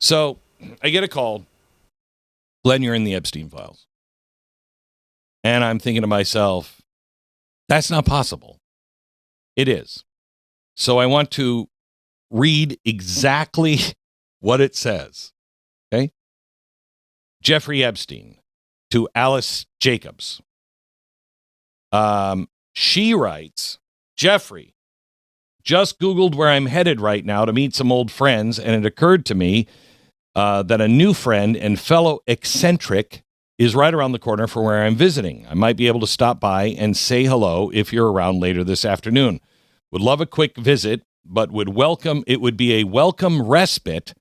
So I get a call. Glenn, you're in the Epstein Files. And I'm thinking to myself, that's not possible. It is. So I want to read exactly what it says. Okay? Jeffrey Epstein to Alice Jacobs. She writes, Jeffrey, just Googled where I'm headed right now to meet some old friends, and it occurred to me that a new friend and fellow eccentric is right around the corner from where I'm visiting. I might be able to stop by and say hello if you're around later this afternoon. Would love a quick visit, but it would be a welcome respite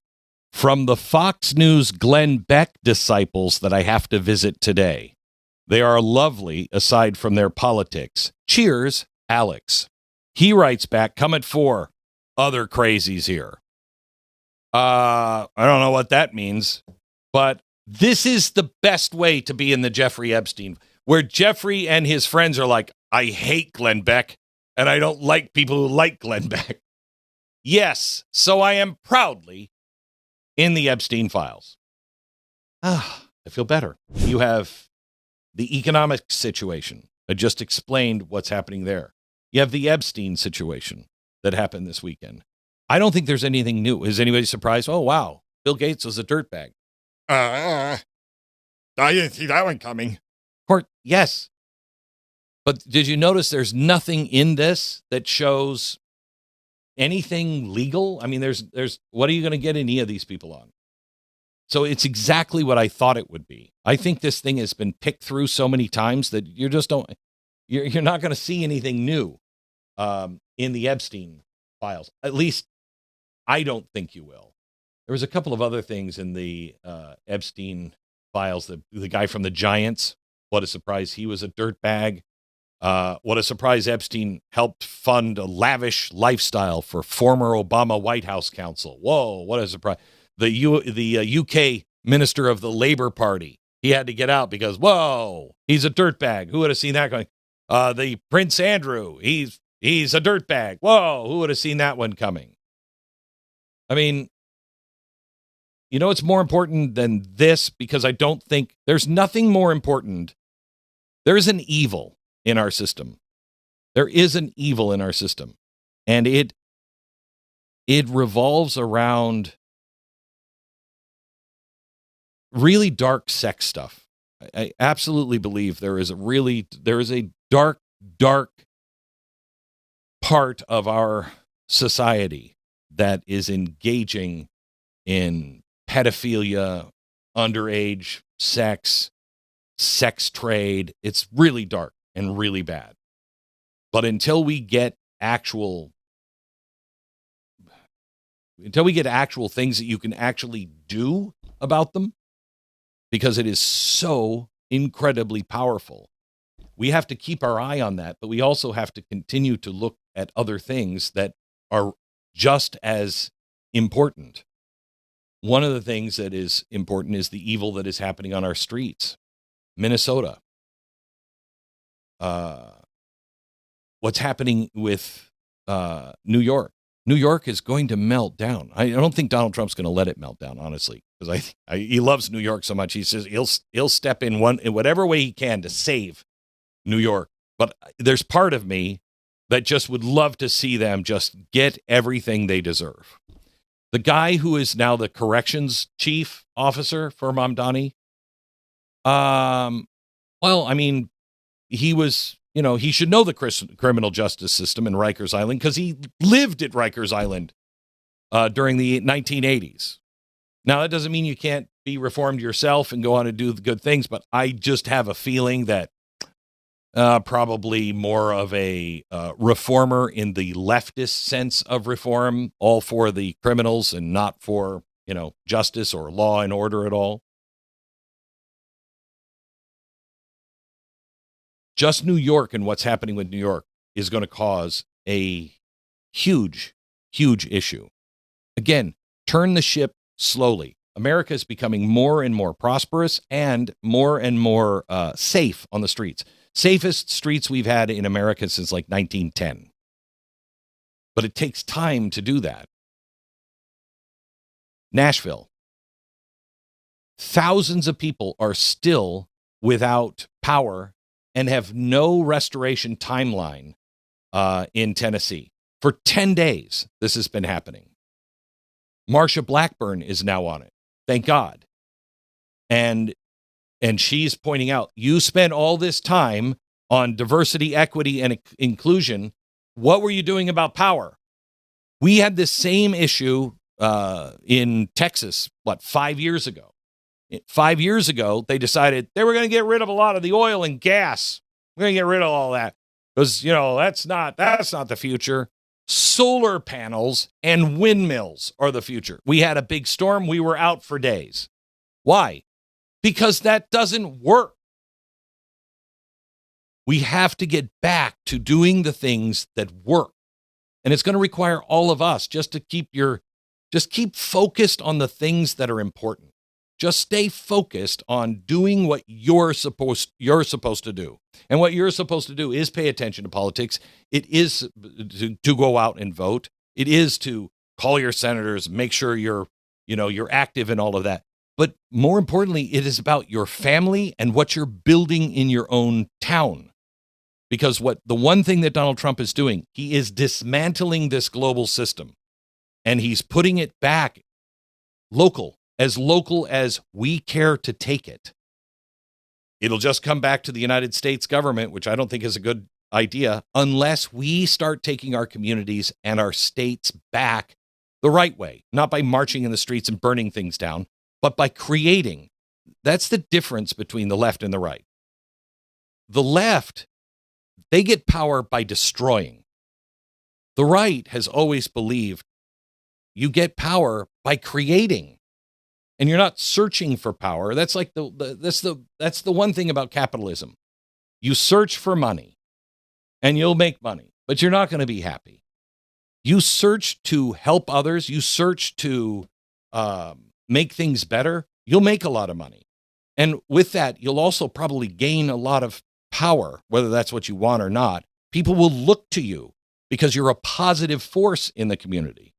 from the Fox News Glenn Beck disciples that I have to visit today. They are lovely aside from their politics. Cheers, Alex. He writes back, come at 4. Other crazies here. I don't know what that means, but this is the best way to be in the Jeffrey Epstein, where Jeffrey and his friends are like, I hate Glenn Beck, and I don't like people who like Glenn Beck. Yes, so I am proudly in the Epstein Files. I feel better. You have the economic situation. I just explained what's happening there. You have the Epstein situation that happened this weekend. I don't think there's anything new. Is anybody surprised? Oh, wow. Bill Gates was a dirtbag. I didn't see that one coming. Yes. But did you notice there's nothing in this that shows anything legal? I mean, there's what are you going to get any of these people on? So it's exactly what I thought it would be. I think this thing has been picked through so many times that you're not going to see anything new in the Epstein Files. At least I don't think you will. There was a couple of other things in the Epstein Files. The guy from the Giants, what a surprise. He was a dirtbag. What a surprise Epstein helped fund a lavish lifestyle for former Obama White House counsel. Whoa, what a surprise. The UK minister of the Labour Party, he had to get out because, whoa, he's a dirtbag. Who would have seen that going? The Prince Andrew, he's a dirtbag. Whoa, who would have seen that one coming? I mean, you know, it's more important than this because I don't think there's nothing more important. There's an evil in our system. There is an evil in our system. And it revolves around really dark sex stuff. I absolutely believe there is a dark part of our society that is engaging in pedophilia, underage sex trade. It's really dark and really bad. But until we get actual things that you can actually do about them, because it is so incredibly powerful, we have to keep our eye on that, but we also have to continue to look at other things that are just as important. One of the things that is important is the evil that is happening on our streets. Minnesota. What's happening with New York? New York is going to melt down. I don't think Donald Trump's going to let it melt down, honestly, because he loves New York so much. He says he'll step in whatever way he can to save New York. But there's part of me that just would love to see them just get everything they deserve. The guy who is now the corrections chief officer for Mamdani, well, I mean, he was, he should know the criminal justice system in Rikers Island because he lived at Rikers Island during the 1980s. Now, that doesn't mean you can't be reformed yourself and go on and do the good things, but I just have a feeling that probably more of a reformer in the leftist sense of reform, all for the criminals and not for, justice or law and order at all. Just New York and what's happening with New York is going to cause a huge, huge issue. Again, turn the ship slowly. America is becoming more and more prosperous and more safe on the streets. Safest streets we've had in America since like 1910. But it takes time to do that. Nashville. Thousands of people are still without power and have no restoration timeline in Tennessee. For 10 days, this has been happening. Marsha Blackburn is now on it. Thank God. And she's pointing out, you spent all this time on diversity, equity, and inclusion. What were you doing about power? We had this same issue in Texas, 5 years ago? 5 years ago, they decided they were going to get rid of a lot of the oil and gas. We're going to get rid of all that because, that's not the future. Solar panels and windmills are the future. We had a big storm. We were out for days. Why? Because that doesn't work. We have to get back to doing the things that work. And it's going to require all of us just to keep focused on the things that are important. Just stay focused on doing what you're supposed to do. And what you're supposed to do is pay attention to politics. It is to go out and vote. It is to call your senators, make sure you're active in all of that. But more importantly, it is about your family and what you're building in your own town. Because the one thing that Donald Trump is doing, he is dismantling this global system and he's putting it back local as we care to take it. It'll just come back to the United States government, which I don't think is a good idea, unless we start taking our communities and our states back the right way, not by marching in the streets and burning things down, but by creating. That's the difference between the left and the right. The left, they get power by destroying. The right has always believed you get power by creating. And you're not searching for power. That's like that's the one thing about capitalism. You search for money and you'll make money, but you're not going to be happy. You search to help others. You search to make things better. You'll make a lot of money. And with that, you'll also probably gain a lot of power, whether that's what you want or not. People will look to you because you're a positive force in the community.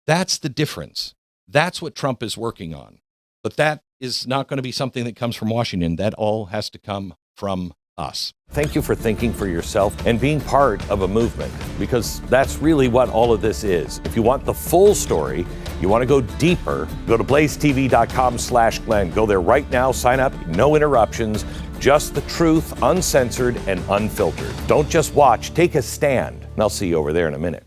That's the difference. That's what Trump is working on. But that is not going to be something that comes from Washington. That all has to come from us. Thank you for thinking for yourself and being part of a movement, because that's really what all of this is. If you want the full story, you want to go deeper, go to blazetv.com/Glenn. Go there right now, sign up, no interruptions, just the truth, uncensored and unfiltered. Don't just watch, take a stand. And I'll see you over there in a minute.